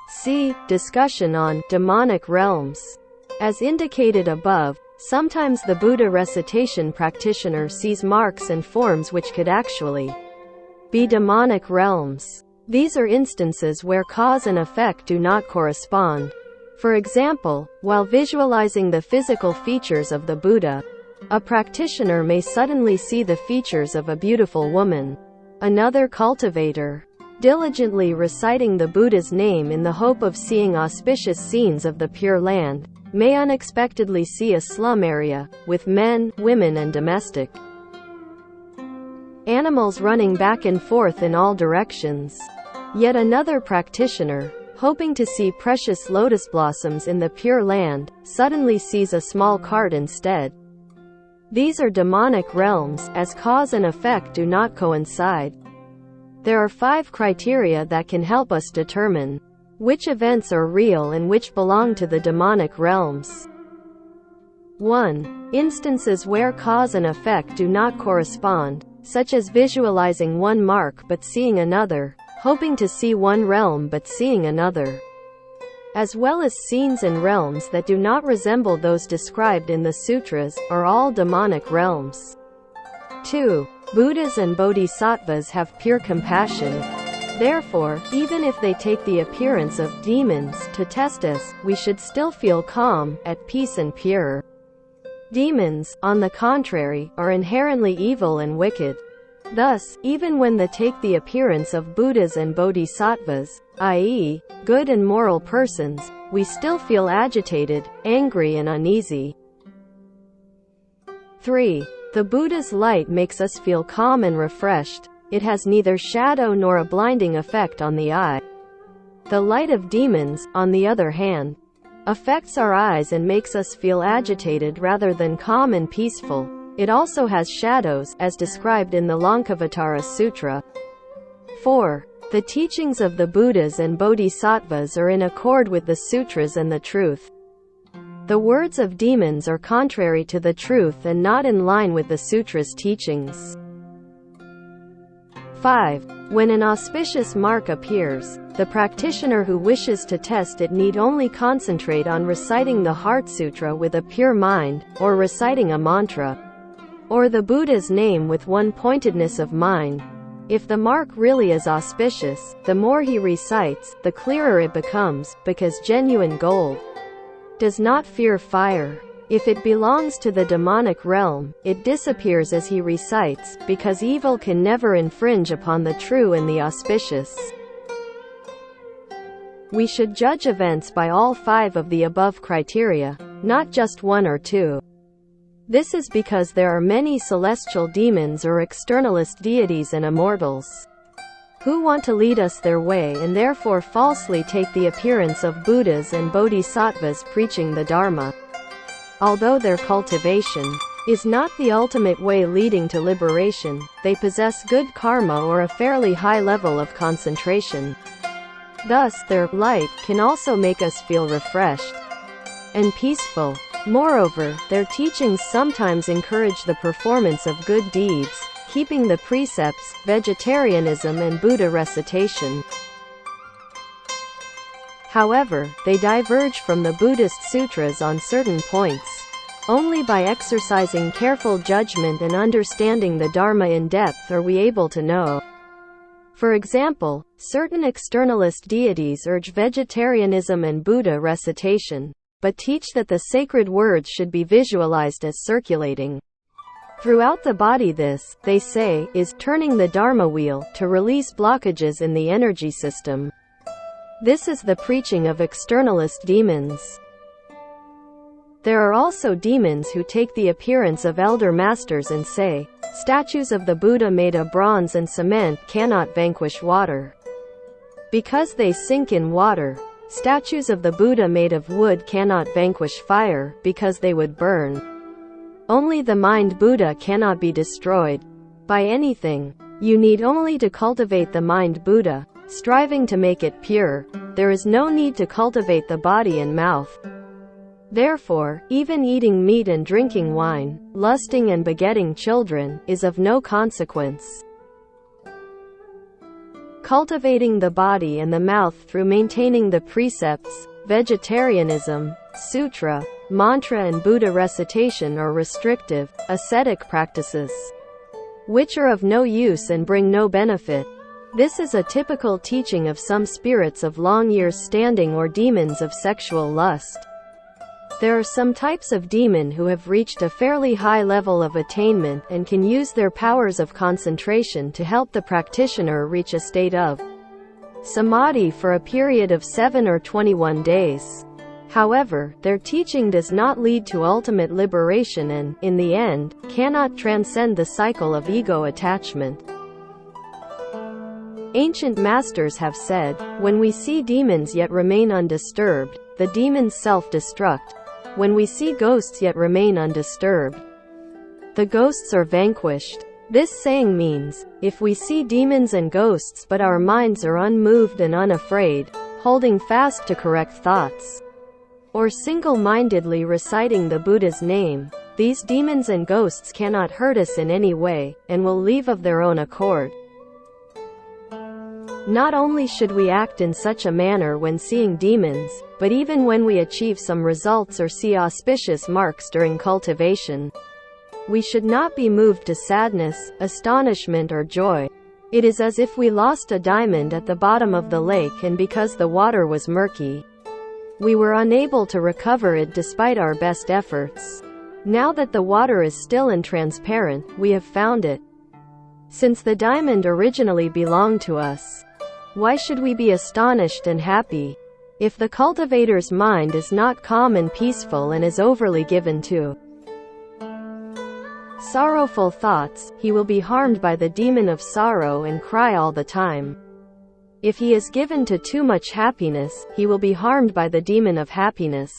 See discussion on demonic realms. As indicated above, sometimes the Buddha recitation practitioner sees marks and forms which could actually be demonic realms. These are instances where cause and effect do not correspond. For example, while visualizing the physical features of the Buddha, a practitioner may suddenly see the features of a beautiful woman. Another cultivator, diligently reciting the Buddha's name in the hope of seeing auspicious scenes of the Pure Land, may unexpectedly see a slum area, with men, women and domestic animals running back and forth in all directions. Yet another practitioner, hoping to see precious lotus blossoms in the Pure Land, suddenly sees a small cart instead. These are demonic realms, as cause and effect do not coincide. There are 5 criteria that can help us determine which events are real and which belong to the demonic realms. 1. Instances where cause and effect do not correspond, such as visualizing one mark but seeing another, hoping to see one realm but seeing another, as well as scenes and realms that do not resemble those described in the sutras, are all demonic realms. 2. Buddhas and bodhisattvas have pure compassion. Therefore, even if they take the appearance of demons to test us, we should still feel calm, at peace and pure. Demons, on the contrary, are inherently evil and wicked. Thus, even when they take the appearance of Buddhas and bodhisattvas, i.e., good and moral persons, we still feel agitated, angry and uneasy. 3. The Buddha's light makes us feel calm and refreshed. It has neither shadow nor a blinding effect on the eye. The light of demons, on the other hand, affects our eyes and makes us feel agitated rather than calm and peaceful. It also has shadows, as described in the Lankavatara Sutra. 4. The teachings of the Buddhas and Bodhisattvas are in accord with the sutras and the truth. The words of demons are contrary to the truth and not in line with the sutra's teachings. 5. When an auspicious mark appears, the practitioner who wishes to test it need only concentrate on reciting the Heart Sutra with a pure mind, or reciting a mantra, or the Buddha's name with one pointedness of mind. If the mark really is auspicious, the more he recites, the clearer it becomes, because genuine gold does not fear fire. If it belongs to the demonic realm, it disappears as he recites, because evil can never infringe upon the true and the auspicious. We should judge events by all 5 of the above criteria, not just 1 or 2. This is because there are many celestial demons or externalist deities and immortals who want to lead us their way and therefore falsely take the appearance of Buddhas and Bodhisattvas preaching the Dharma. Although their cultivation is not the ultimate way leading to liberation, they possess good karma or a fairly high level of concentration. Thus, their light can also make us feel refreshed and peaceful. Moreover, their teachings sometimes encourage the performance of good deeds, keeping the precepts, vegetarianism and Buddha recitation. However, they diverge from the Buddhist sutras on certain points. Only by exercising careful judgment and understanding the Dharma in depth are we able to know. For example, certain externalist deities urge vegetarianism and Buddha recitation, but teach that the sacred words should be visualized as circulating throughout the body. This, they say, is turning the Dharma wheel, to release blockages in the energy system. This is the preaching of externalist demons. There are also demons who take the appearance of elder masters and say, statues of the Buddha made of bronze and cement cannot vanquish water, because they sink in water. Statues of the Buddha made of wood cannot vanquish fire, because they would burn. Only the mind Buddha cannot be destroyed by anything. You need only to cultivate the mind Buddha, striving to make it pure. There is no need to cultivate the body and mouth. Therefore, even eating meat and drinking wine, lusting and begetting children, is of no consequence. cultivating the body and the mouth through maintaining the precepts, vegetarianism, sutra, mantra and Buddha recitation are restrictive, ascetic practices, which are of no use and bring no benefit. This is a typical teaching of some spirits of long years standing or demons of sexual lust. There are some types of demon who have reached a fairly high level of attainment and can use their powers of concentration to help the practitioner reach a state of samadhi for a period of 7 or 21 days. However, their teaching does not lead to ultimate liberation and, in the end, cannot transcend the cycle of ego attachment. Ancient masters have said, when we see demons yet remain undisturbed, the demons self-destruct. When we see ghosts yet remain undisturbed, the ghosts are vanquished. This saying means, if we see demons and ghosts but our minds are unmoved and unafraid, holding fast to correct thoughts, or single-mindedly reciting the Buddha's name, these demons and ghosts cannot hurt us in any way, and will leave of their own accord. Not only should we act in such a manner when seeing demons, but even when we achieve some results or see auspicious marks during cultivation, we should not be moved to sadness, astonishment or joy. It is as if we lost a diamond at the bottom of the lake and because the water was murky, we were unable to recover it despite our best efforts. Now that the water is still and transparent, we have found it. Since the diamond originally belonged to us, why should we be astonished and happy? If the cultivator's mind is not calm and peaceful and is overly given to sorrowful thoughts, he will be harmed by the demon of sorrow and cry all the time. If he is given to too much happiness, he will be harmed by the demon of happiness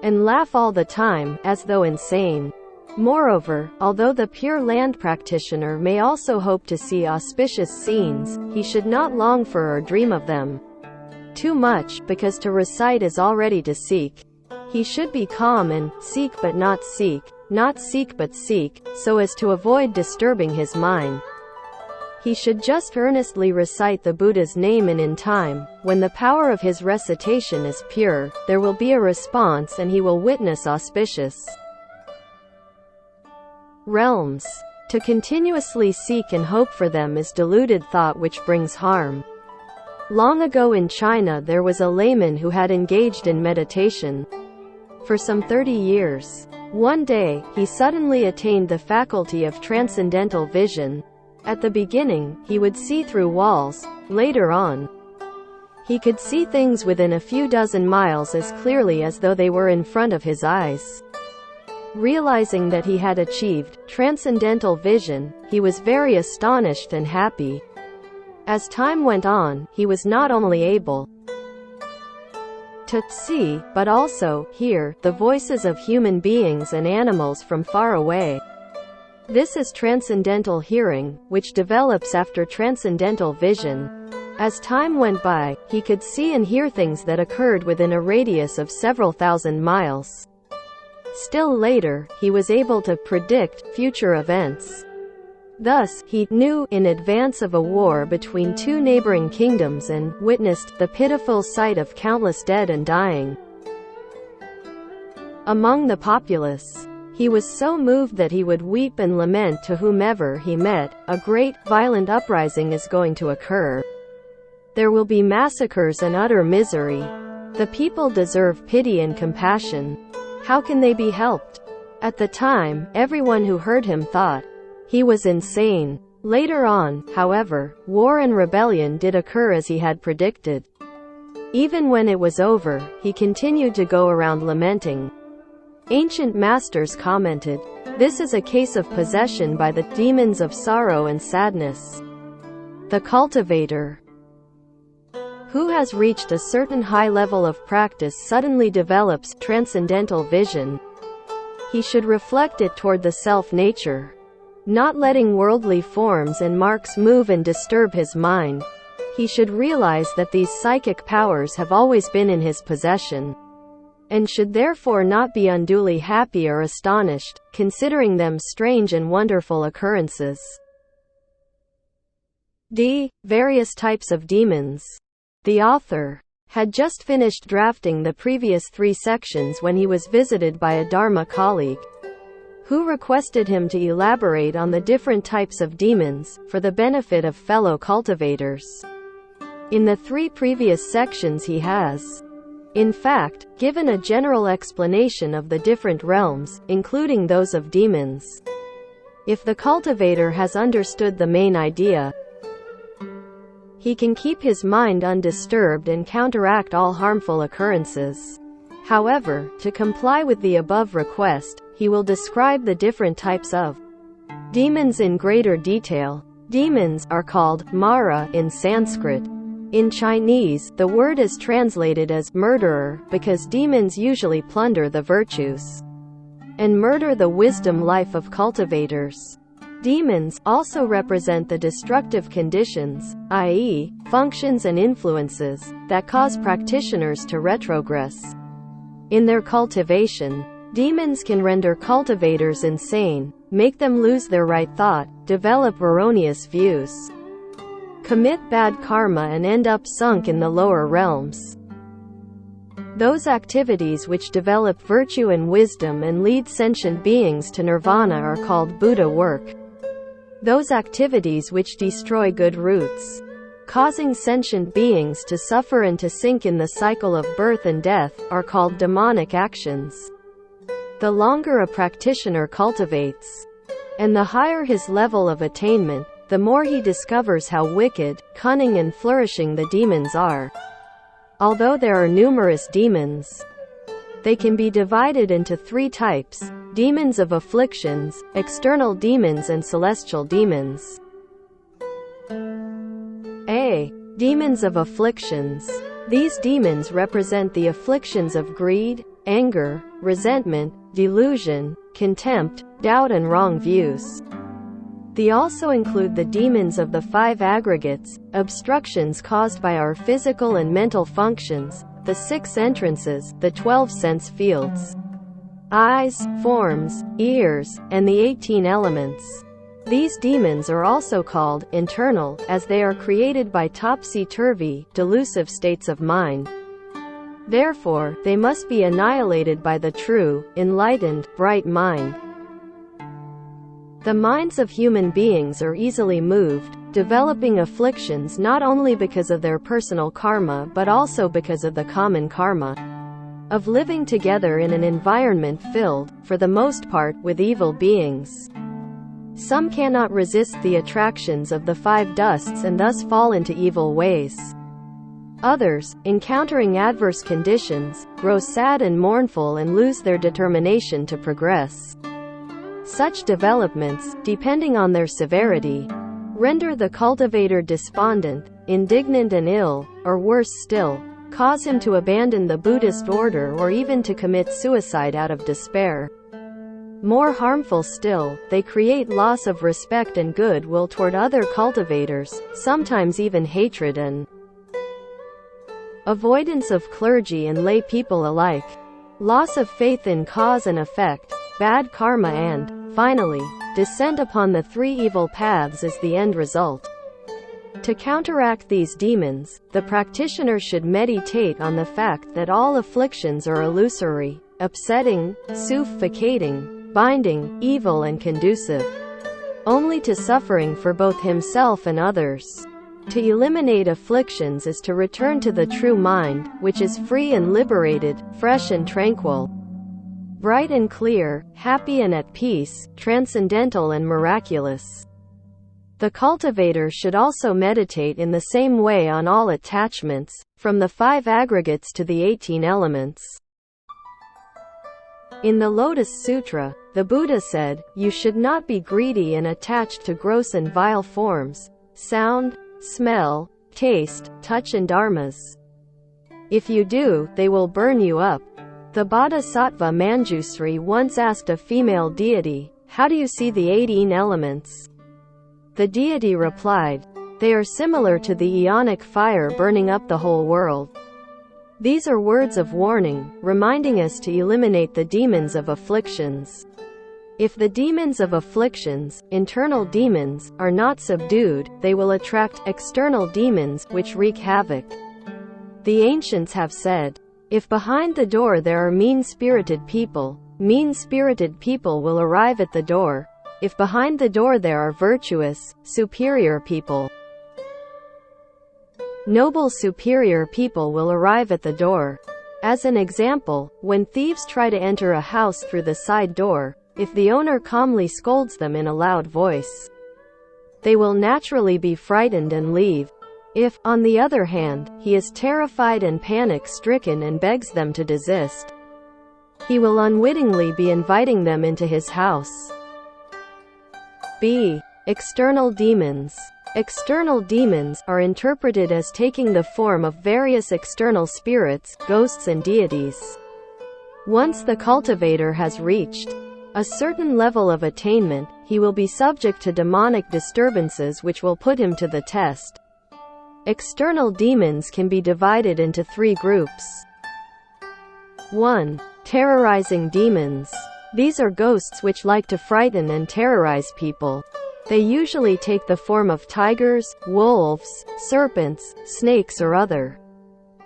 and laugh all the time, as though insane. Moreover, although the Pure Land practitioner may also hope to see auspicious scenes, he should not long for or dream of them too much, because to recite is already to seek. He should be calm and seek but not seek, not seek but seek, so as to avoid disturbing his mind. He should just earnestly recite the Buddha's name, and in time, when the power of his recitation is pure, there will be a response and he will witness auspicious realms. To continuously seek and hope for them is deluded thought which brings harm. Long ago in China there was a layman who had engaged in meditation for some 30 years. One day, he suddenly attained the faculty of transcendental vision. At the beginning, he would see through walls. Later on, he could see things within a few dozen miles as clearly as though they were in front of his eyes. Realizing that he had achieved transcendental vision, he was very astonished and happy. As time went on, he was not only able to see, but also hear, the voices of human beings and animals from far away. This is transcendental hearing, which develops after transcendental vision. As time went by, he could see and hear things that occurred within a radius of several thousand miles. Still later, he was able to predict future events. Thus, he knew in advance of a war between two neighboring kingdoms and witnessed the pitiful sight of countless dead and dying among the populace. He was so moved that he would weep and lament to whomever he met. A great, violent uprising is going to occur. There will be massacres and utter misery. The people deserve pity and compassion. How can they be helped? At the time, everyone who heard him thought he was insane. Later on, however, war and rebellion did occur as he had predicted. Even when it was over, he continued to go around lamenting. Ancient masters commented, "This is a case of possession by the demons of sorrow and sadness." The cultivator who has reached a certain high level of practice suddenly develops transcendental vision. He should reflect it toward the self-nature, not letting worldly forms and marks move and disturb his mind. He should realize that these psychic powers have always been in his possession, and should therefore not be unduly happy or astonished, considering them strange and wonderful occurrences. Various types of demons. The author had just finished drafting the previous 3 sections when he was visited by a Dharma colleague, who requested him to elaborate on the different types of demons, for the benefit of fellow cultivators. In the 3 previous sections he has, in fact, given a general explanation of the different realms, including those of demons. If the cultivator has understood the main idea, he can keep his mind undisturbed and counteract all harmful occurrences. However, to comply with the above request, he will describe the different types of demons in greater detail. Demons are called Mara in Sanskrit. In Chinese, the word is translated as murderer because demons usually plunder the virtues and murder the wisdom life of cultivators. Demons also represent the destructive conditions, i.e., functions and influences, that cause practitioners to retrogress in their cultivation. Demons can render cultivators insane, make them lose their right thought, develop erroneous views, commit bad karma and end up sunk in the lower realms. Those activities which develop virtue and wisdom and lead sentient beings to nirvana are called Buddha work. Those activities which destroy good roots, causing sentient beings to suffer and to sink in the cycle of birth and death, are called demonic actions. The longer a practitioner cultivates, and the higher his level of attainment, the more he discovers how wicked, cunning and flourishing the demons are. Although there are numerous demons, they can be divided into 3 types: demons of afflictions, external demons and celestial demons. A. Demons of afflictions. These demons represent the afflictions of greed, anger, resentment, delusion, contempt, doubt and wrong views. They also include the demons of the 5 aggregates, obstructions caused by our physical and mental functions, the 6 entrances, the 12 sense fields, eyes, forms, ears, and the 18 elements. These demons are also called internal, as they are created by topsy-turvy, delusive states of mind. Therefore, they must be annihilated by the true, enlightened, bright mind. The minds of human beings are easily moved, developing afflictions not only because of their personal karma but also because of the common karma of living together in an environment filled, for the most part, with evil beings. Some cannot resist the attractions of the 5 dusts and thus fall into evil ways. Others, encountering adverse conditions, grow sad and mournful and lose their determination to progress. Such developments, depending on their severity, render the cultivator despondent, indignant and ill, or worse still, cause him to abandon the Buddhist order or even to commit suicide out of despair. More harmful still, they create loss of respect and goodwill toward other cultivators, sometimes even hatred and avoidance of clergy and lay people alike, loss of faith in cause and effect, bad karma and, finally, descent upon the 3 evil paths is the end result. To counteract these demons, the practitioner should meditate on the fact that all afflictions are illusory, upsetting, suffocating, binding, evil and conducive only to suffering for both himself and others. To eliminate afflictions is to return to the true mind, which is free and liberated, fresh and tranquil, bright and clear, happy and at peace, transcendental and miraculous. The cultivator should also meditate in the same way on all attachments, from the 5 aggregates to the 18 elements. In the Lotus Sutra, the Buddha said, "You should not be greedy and attached to gross and vile forms, sound, smell, taste, touch and dharmas. If you do, they will burn you up." The Bodhisattva Manjusri once asked a female deity, "How do you see the 18 elements?" The deity replied, "They are similar to the Aeonic fire burning up the whole world." These are words of warning, reminding us to eliminate the demons of afflictions. If the demons of afflictions, internal demons, are not subdued, they will attract external demons, which wreak havoc. The ancients have said, if behind the door there are mean-spirited people will arrive at the door. If behind the door there are virtuous, superior people, noble superior people will arrive at the door. As an example, when thieves try to enter a house through the side door, if the owner calmly scolds them in a loud voice, they will naturally be frightened and leave. If, on the other hand, he is terrified and panic-stricken and begs them to desist, he will unwittingly be inviting them into his house. B. External demons. External demons are interpreted as taking the form of various external spirits, ghosts and deities. Once the cultivator has reached a certain level of attainment, he will be subject to demonic disturbances which will put him to the test. External demons can be divided into 3 groups. 1. Terrorizing demons. These are ghosts which like to frighten and terrorize people. They usually take the form of tigers, wolves, serpents, snakes or other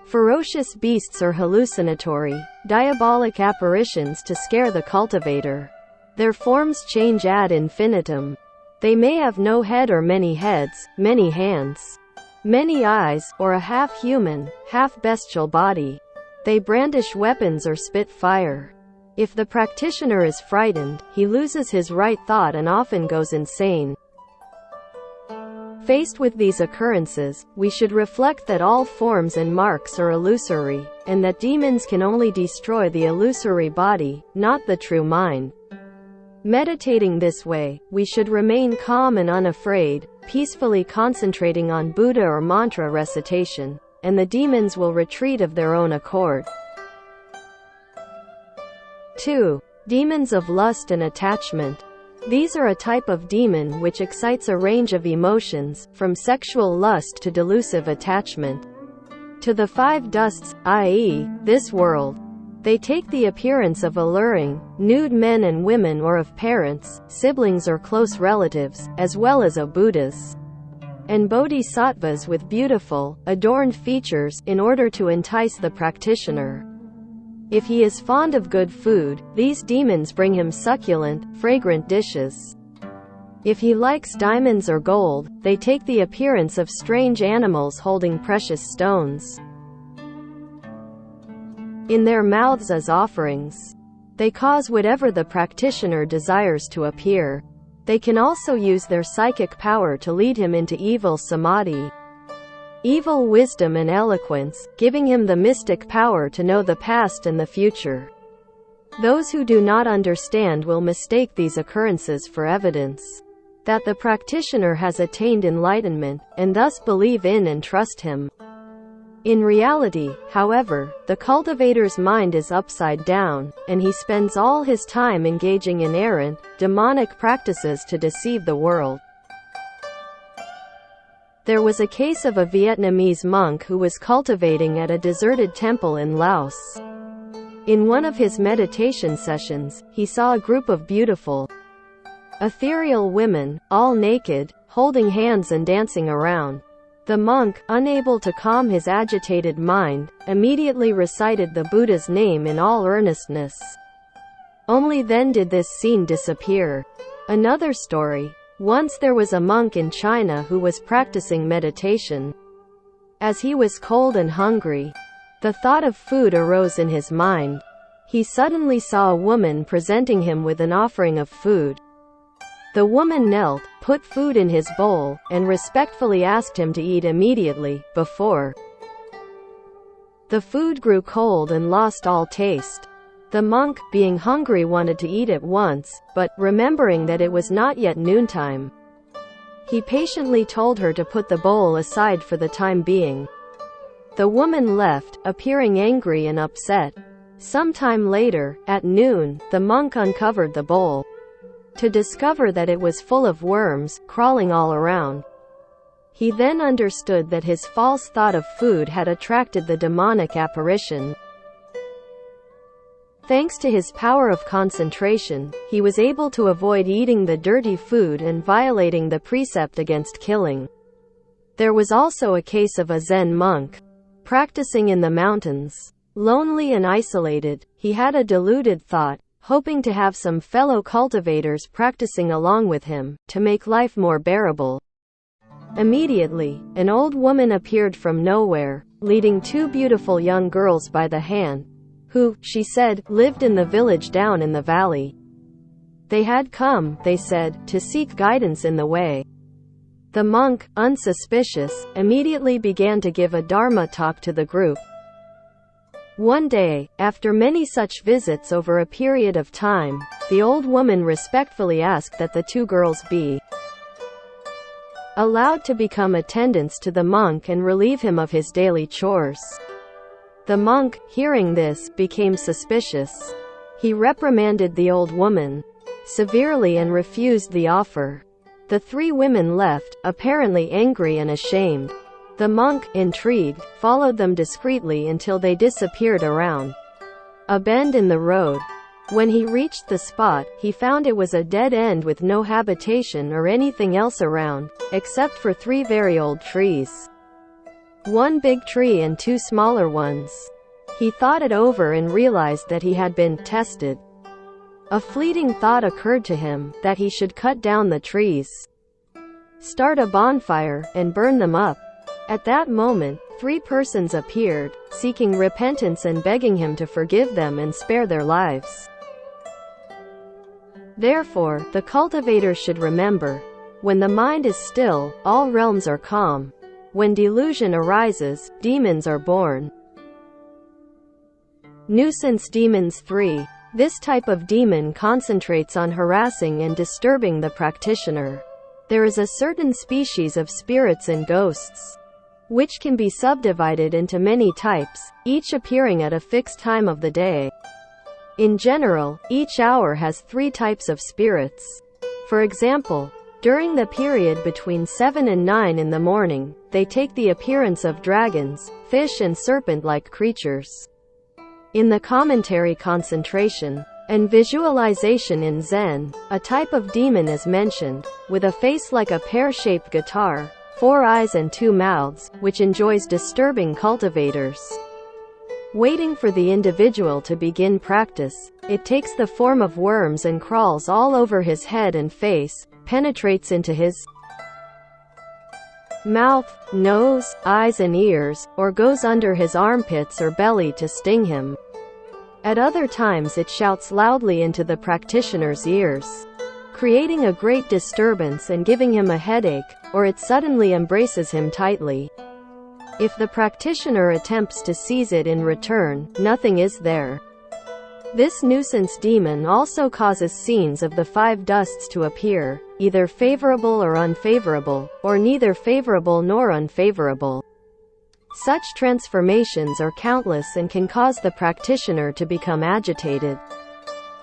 ferocious beasts, or hallucinatory, diabolic apparitions to scare the cultivator. Their forms change ad infinitum. They may have no head or many heads, many hands, many eyes, or a half-human, half-bestial body. They brandish weapons or spit fire. If the practitioner is frightened, he loses his right thought and often goes insane. Faced with these occurrences, we should reflect that all forms and marks are illusory, and that demons can only destroy the illusory body, not the true mind. Meditating this way, we should remain calm and unafraid, peacefully concentrating on Buddha or mantra recitation, and the demons will retreat of their own accord. 2. Demons of lust and attachment. These are a type of demon which excites a range of emotions, from sexual lust to delusive attachment to the 5 dusts, i.e., this world. They take the appearance of alluring, nude men and women, or of parents, siblings or close relatives, as well as of Buddhas and bodhisattvas with beautiful, adorned features, in order to entice the practitioner. If he is fond of good food, these demons bring him succulent, fragrant dishes. If he likes diamonds or gold, they take the appearance of strange animals holding precious stones in their mouths as offerings. They cause whatever the practitioner desires to appear. They can also use their psychic power to lead him into evil samadhi, evil wisdom and eloquence, giving him the mystic power to know the past and the future. Those who do not understand will mistake these occurrences for evidence that the practitioner has attained enlightenment, and thus believe in and trust him. In reality, however, the cultivator's mind is upside down, and he spends all his time engaging in errant, demonic practices to deceive the world. There was a case of a Vietnamese monk who was cultivating at a deserted temple in Laos. In one of his meditation sessions, he saw a group of beautiful, ethereal women, all naked, holding hands and dancing around. The monk, unable to calm his agitated mind, immediately recited the Buddha's name in all earnestness. Only then did this scene disappear. Another story. Once there was a monk in China who was practicing meditation. As he was cold and hungry, the thought of food arose in his mind. He suddenly saw a woman presenting him with an offering of food. The woman knelt, put food in his bowl, and respectfully asked him to eat immediately, before the food grew cold and lost all taste. The monk, being hungry, wanted to eat at once, but, remembering that it was not yet noontime, he patiently told her to put the bowl aside for the time being. The woman left, appearing angry and upset. Some time later, at noon, the monk uncovered the bowl, to discover that it was full of worms, crawling all around. He then understood that his false thought of food had attracted the demonic apparition. Thanks to his power of concentration, he was able to avoid eating the dirty food and violating the precept against killing. There was also a case of a Zen monk, practicing in the mountains. Lonely and isolated, he had a deluded thought, hoping to have some fellow cultivators practicing along with him, to make life more bearable. Immediately, an old woman appeared from nowhere, leading two beautiful young girls by the hand, who, she said, lived in the village down in the valley. They had come, they said, to seek guidance in the way. The monk, unsuspicious, immediately began to give a Dharma talk to the group. One day, after many such visits over a period of time, the old woman respectfully asked that the two girls be allowed to become attendants to the monk and relieve him of his daily chores. The monk, hearing this, became suspicious. He reprimanded the old woman severely and refused the offer. The three women left, apparently angry and ashamed. The monk, intrigued, followed them discreetly until they disappeared around a bend in the road. When he reached the spot, he found it was a dead end with no habitation or anything else around, except for three very old trees. One big tree and two smaller ones. He thought it over and realized that he had been tested. A fleeting thought occurred to him, that he should cut down the trees, start a bonfire, and burn them up. At that moment, three persons appeared, seeking repentance and begging him to forgive them and spare their lives. Therefore, the cultivator should remember, when the mind is still, all realms are calm. When delusion arises, demons are born. Nuisance demons 3. This type of demon concentrates on harassing and disturbing the practitioner. There is a certain species of spirits and ghosts, which can be subdivided into many types, each appearing at a fixed time of the day. In general, each hour has 3 types of spirits. For example, during the period between 7 and 9 in the morning, they take the appearance of dragons, fish and serpent-like creatures. In the commentary concentration and visualization in Zen, a type of demon is mentioned, with a face like a pear-shaped guitar, 4 eyes and 2 mouths, which enjoys disturbing cultivators. Waiting for the individual to begin practice, it takes the form of worms and crawls all over his head and face, penetrates into his mouth, nose, eyes and ears, or goes under his armpits or belly to sting him. At other times it shouts loudly into the practitioner's ears, creating a great disturbance and giving him a headache, or it suddenly embraces him tightly. If the practitioner attempts to seize it in return, nothing is there. This nuisance demon also causes scenes of the 5 dusts to appear, either favorable or unfavorable, or neither favorable nor unfavorable. Such transformations are countless and can cause the practitioner to become agitated.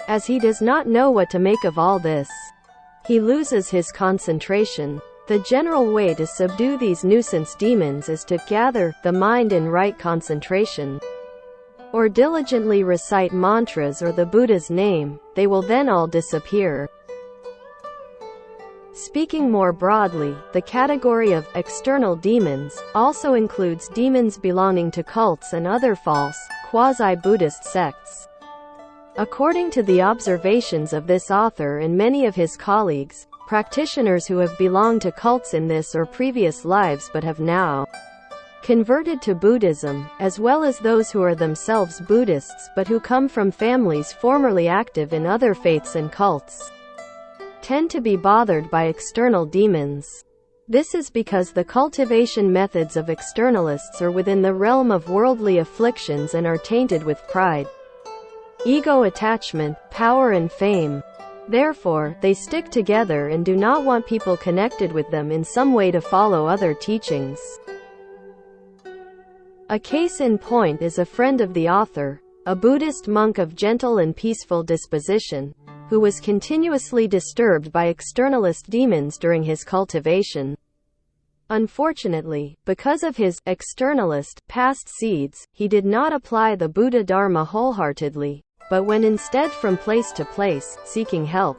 As he does not know what to make of all this, he loses his concentration. The general way to subdue these nuisance demons is to gather the mind in right concentration, or diligently recite mantras or the Buddha's name. They will then all disappear. Speaking more broadly, the category of external demons also includes demons belonging to cults and other false, quasi-Buddhist sects. According to the observations of this author and many of his colleagues, practitioners who have belonged to cults in this or previous lives but have now converted to Buddhism, as well as those who are themselves Buddhists but who come from families formerly active in other faiths and cults, tend to be bothered by external demons. This is because the cultivation methods of externalists are within the realm of worldly afflictions and are tainted with pride, ego attachment, power and fame. Therefore, they stick together and do not want people connected with them in some way to follow other teachings. A case in point is a friend of the author, a Buddhist monk of gentle and peaceful disposition, who was continuously disturbed by externalist demons during his cultivation. Unfortunately, because of his externalist past seeds, he did not apply the Buddha Dharma wholeheartedly, but went instead from place to place, seeking help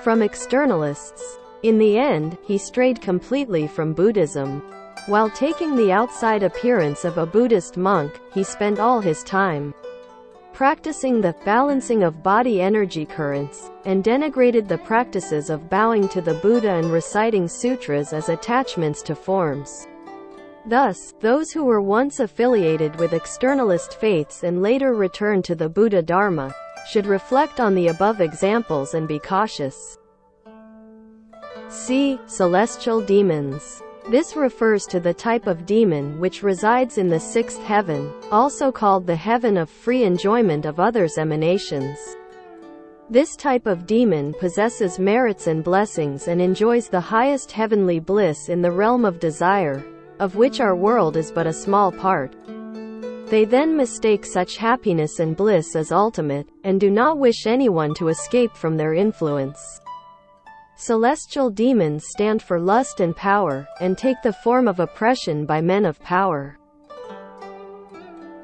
from externalists. In the end, he strayed completely from Buddhism. While taking the outside appearance of a Buddhist monk, he spent all his time practicing the balancing of body energy currents, and denigrated the practices of bowing to the Buddha and reciting sutras as attachments to forms. Thus, those who were once affiliated with externalist faiths and later returned to the Buddha Dharma should reflect on the above examples and be cautious. C. Celestial demons. This refers to the type of demon which resides in the sixth heaven, also called the heaven of free enjoyment of others' emanations. This type of demon possesses merits and blessings and enjoys the highest heavenly bliss in the realm of desire, of which our world is but a small part. They then mistake such happiness and bliss as ultimate, and do not wish anyone to escape from their influence. Celestial demons stand for lust and power, and take the form of oppression by men of power.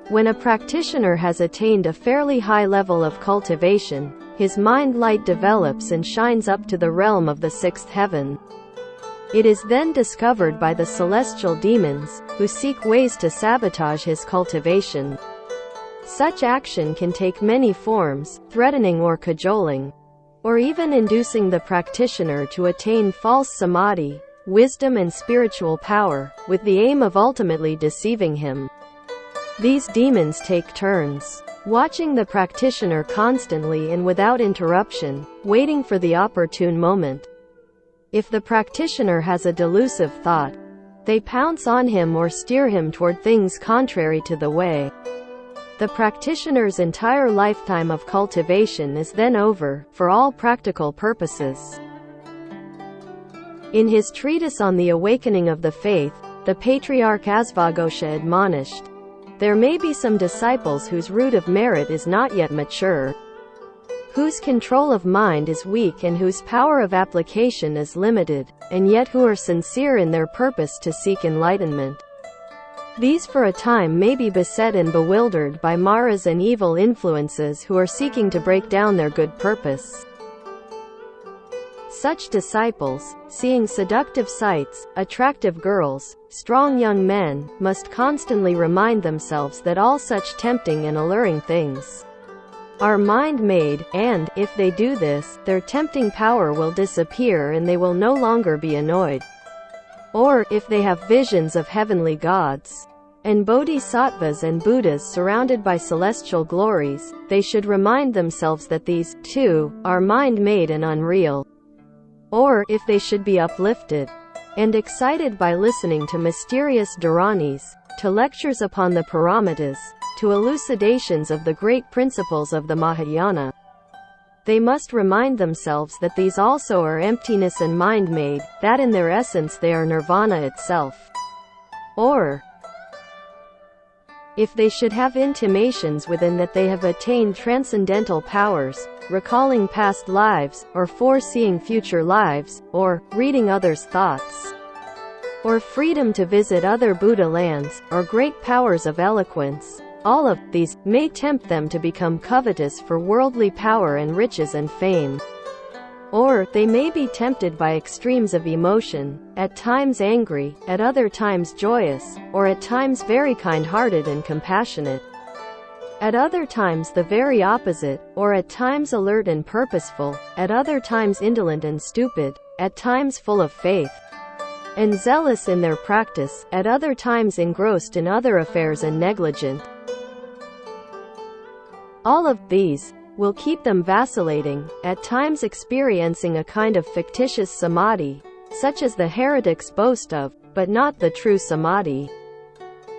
When a practitioner has attained a fairly high level of cultivation, his mind light develops and shines up to the realm of the sixth heaven. It is then discovered by the celestial demons, who seek ways to sabotage his cultivation. Such action can take many forms, threatening or cajoling, or even inducing the practitioner to attain false samadhi, wisdom and spiritual power, with the aim of ultimately deceiving him. These demons take turns watching the practitioner constantly and without interruption, waiting for the opportune moment. If the practitioner has a delusive thought, they pounce on him or steer him toward things contrary to the way. The practitioner's entire lifetime of cultivation is then over, for all practical purposes. In his treatise on the awakening of the faith, the Patriarch Asvaghosha admonished, "There may be some disciples whose root of merit is not yet mature, whose control of mind is weak and whose power of application is limited, and yet who are sincere in their purpose to seek enlightenment. These for a time may be beset and bewildered by maras and evil influences who are seeking to break down their good purpose." Such disciples, seeing seductive sights, attractive girls, strong young men, must constantly remind themselves that all such tempting and alluring things are mind-made, and, if they do this, their tempting power will disappear and they will no longer be annoyed. Or, if they have visions of heavenly gods and bodhisattvas and Buddhas surrounded by celestial glories, they should remind themselves that these, too, are mind-made and unreal. Or, if they should be uplifted and excited by listening to mysterious Dharanis, to lectures upon the Paramitas, to elucidations of the great principles of the Mahayana, they must remind themselves that these also are emptiness and mind-made, that in their essence they are nirvana itself. Or, if they should have intimations within that they have attained transcendental powers, recalling past lives, or foreseeing future lives, or reading others' thoughts, or freedom to visit other Buddha lands, or great powers of eloquence, all of these may tempt them to become covetous for worldly power and riches and fame. Or, they may be tempted by extremes of emotion, at times angry, at other times joyous, or at times very kind-hearted and compassionate, at other times the very opposite, or at times alert and purposeful, at other times indolent and stupid, at times full of faith and zealous in their practice, at other times engrossed in other affairs and negligent. All of these will keep them vacillating, at times experiencing a kind of fictitious samadhi, such as the heretics boast of, but not the true samadhi.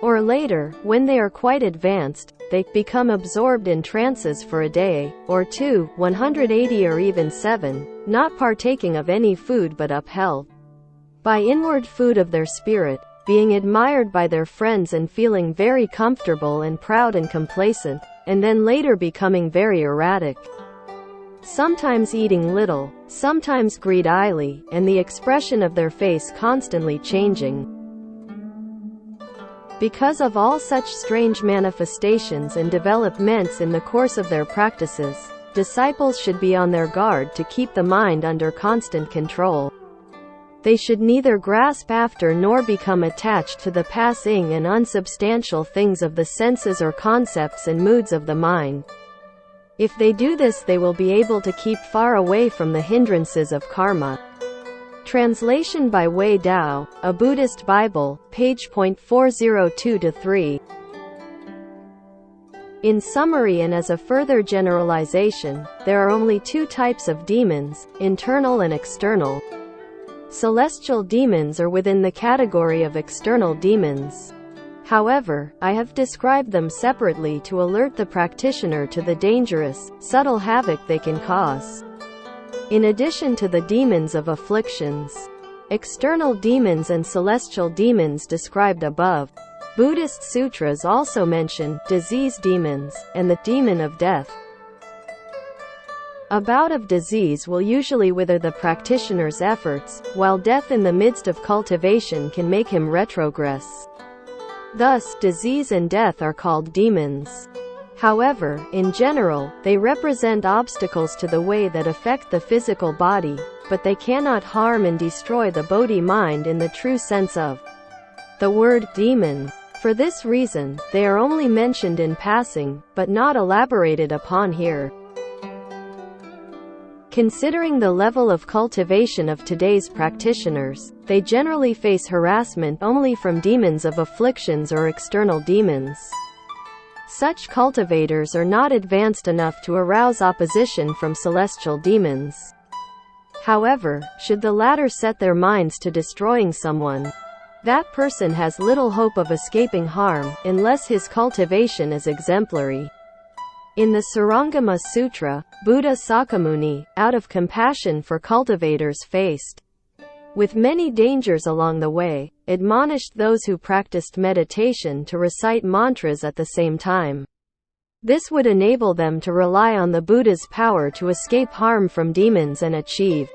Or later, when they are quite advanced, they become absorbed in trances for a day, or two, 180 or even 7, not partaking of any food but upheld by inward food of their spirit, being admired by their friends and feeling very comfortable and proud and complacent, and then later becoming very erratic, sometimes eating little, sometimes greedily, and the expression of their face constantly changing. Because of all such strange manifestations and developments in the course of their practices, disciples should be on their guard to keep the mind under constant control. They should neither grasp after nor become attached to the passing and unsubstantial things of the senses or concepts and moods of the mind. If they do this, they will be able to keep far away from the hindrances of karma. Translation by Wei Dao, A Buddhist Bible, page 402-3. In summary and as a further generalization, there are only two types of demons, internal and external. Celestial demons are within the category of external demons. However, I have described them separately to alert the practitioner to the dangerous, subtle havoc they can cause. In addition to the demons of afflictions, external demons and celestial demons described above, Buddhist sutras also mention disease demons and the demon of death. A bout of disease will usually wither the practitioner's efforts, while death in the midst of cultivation can make him retrogress. Thus, disease and death are called demons. However, in general, they represent obstacles to the way that affect the physical body, but they cannot harm and destroy the bodhi mind in the true sense of the word demon. For this reason, they are only mentioned in passing, but not elaborated upon here. Considering the level of cultivation of today's practitioners, they generally face harassment only from demons of afflictions or external demons. Such cultivators are not advanced enough to arouse opposition from celestial demons. However, should the latter set their minds to destroying someone, that person has little hope of escaping harm, unless his cultivation is exemplary. In the Surangama Sutra, Buddha Sakyamuni, out of compassion for cultivators faced with many dangers along the way, admonished those who practiced meditation to recite mantras at the same time. This would enable them to rely on the Buddha's power to escape harm from demons and achieve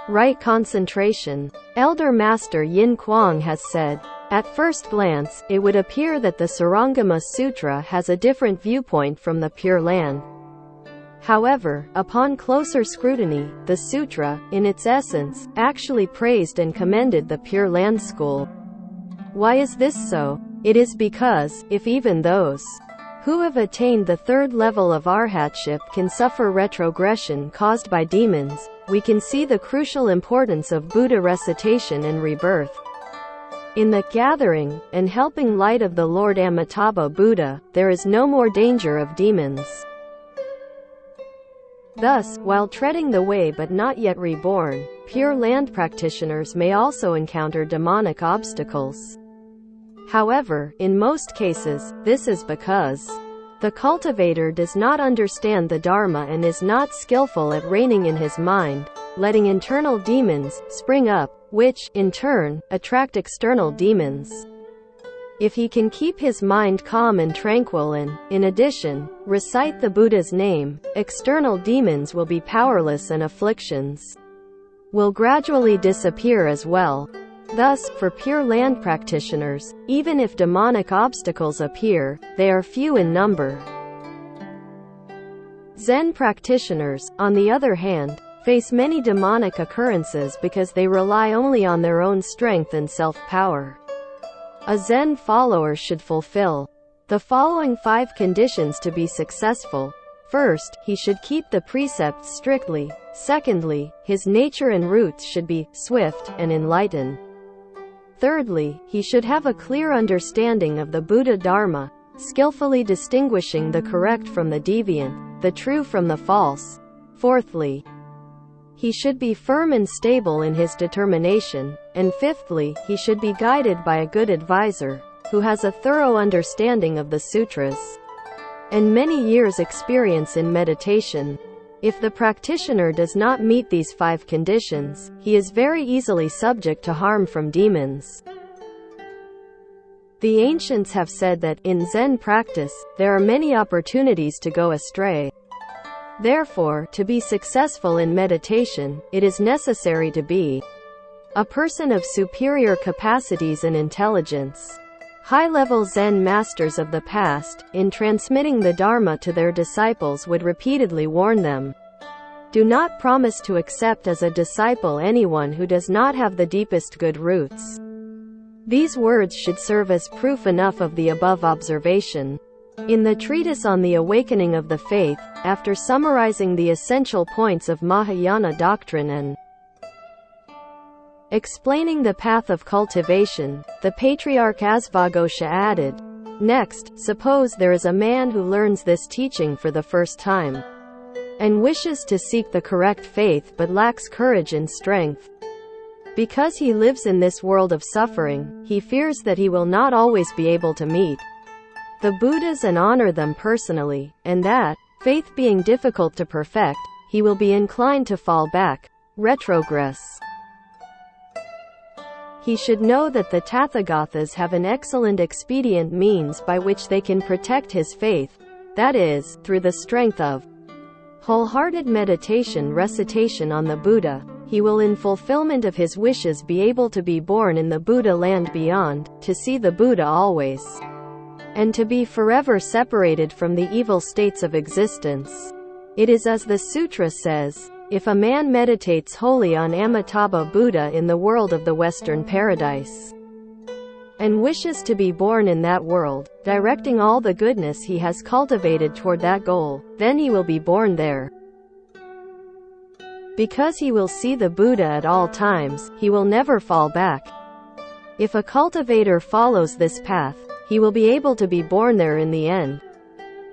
right concentration. Elder Master Yin Kuang has said, "At first glance, it would appear that the Surangama Sutra has a different viewpoint from the Pure Land. However, upon closer scrutiny, the sutra, in its essence, actually praised and commended the Pure Land school. Why is this so? It is because, if even those who have attained the third level of arhatship can suffer retrogression caused by demons, we can see the crucial importance of Buddha recitation and rebirth. In the gathering and helping light of the Lord Amitabha Buddha, there is no more danger of demons." Thus, while treading the way but not yet reborn, Pure Land practitioners may also encounter demonic obstacles. However, in most cases, this is because the cultivator does not understand the Dharma and is not skillful at reigning in his mind, letting internal demons spring up, which, in turn, attract external demons. If he can keep his mind calm and tranquil and, in addition, recite the Buddha's name, external demons will be powerless and afflictions will gradually disappear as well. Thus, for Pure Land practitioners, even if demonic obstacles appear, they are few in number. Zen practitioners, on the other hand, face many demonic occurrences because they rely only on their own strength and self-power. A Zen follower should fulfill the following 5 conditions to be successful. First, he should keep the precepts strictly. Secondly, his nature and roots should be swift and enlightened. Thirdly, he should have a clear understanding of the Buddha Dharma, skillfully distinguishing the correct from the deviant, the true from the false. Fourthly, he should be firm and stable in his determination. And fifthly, he should be guided by a good advisor, who has a thorough understanding of the sutras and many years' experience in meditation. If the practitioner does not meet these 5 conditions, he is very easily subject to harm from demons. The ancients have said that, in Zen practice, there are many opportunities to go astray. Therefore, to be successful in meditation, it is necessary to be a person of superior capacities and intelligence. High-level Zen masters of the past, in transmitting the Dharma to their disciples, would repeatedly warn them, do not promise to accept as a disciple anyone who does not have the deepest good roots. These words should serve as proof enough of the above observation. In the treatise on the awakening of the faith, after summarizing the essential points of Mahayana doctrine and explaining the path of cultivation, the Patriarch Asvaghosha added, next, suppose there is a man who learns this teaching for the first time, and wishes to seek the correct faith but lacks courage and strength. Because he lives in this world of suffering, he fears that he will not always be able to meet the Buddhas and honor them personally, and that, faith being difficult to perfect, he will be inclined to fall back, retrogress. He should know that the Tathagatas have an excellent expedient means by which they can protect his faith, that is, through the strength of wholehearted meditation recitation on the Buddha. He will in fulfillment of his wishes be able to be born in the Buddha land beyond, to see the Buddha always, and to be forever separated from the evil states of existence. It is as the sutra says, if a man meditates wholly on Amitabha Buddha in the world of the Western Paradise, and wishes to be born in that world, directing all the goodness he has cultivated toward that goal, then he will be born there. Because he will see the Buddha at all times, he will never fall back. If a cultivator follows this path, he will be able to be born there in the end.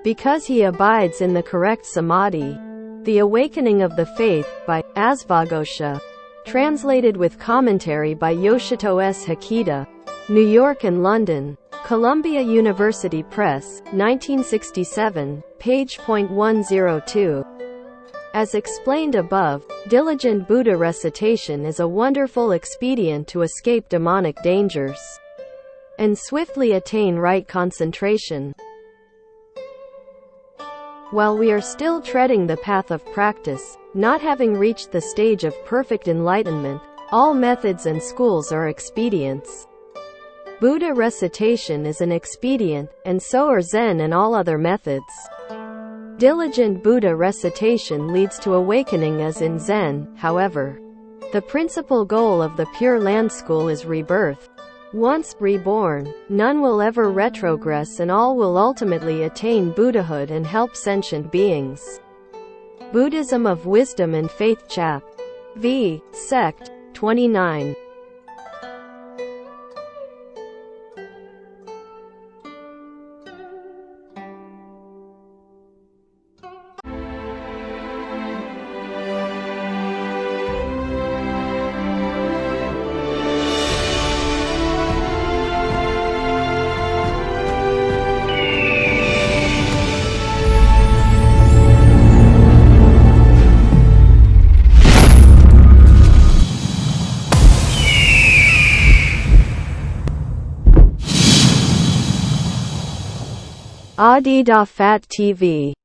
Because he abides in the correct samadhi. The Awakening of the Faith, by Asvaghosha. Translated with commentary by Yoshito S. Hikita. New York and London. Columbia University Press, 1967, page .102. As explained above, diligent Buddha recitation is a wonderful expedient to escape demonic dangers and swiftly attain right concentration. While we are still treading the path of practice, not having reached the stage of perfect enlightenment, all methods and schools are expedients. Buddha recitation is an expedient, and so are Zen and all other methods. Diligent Buddha recitation leads to awakening as in Zen, however. The principal goal of the Pure Land School is rebirth. Once reborn, none will ever retrogress and all will ultimately attain Buddhahood and help sentient beings. Buddhism of Wisdom and Faith Chap. V. Sect. 29. Adi da Fat TV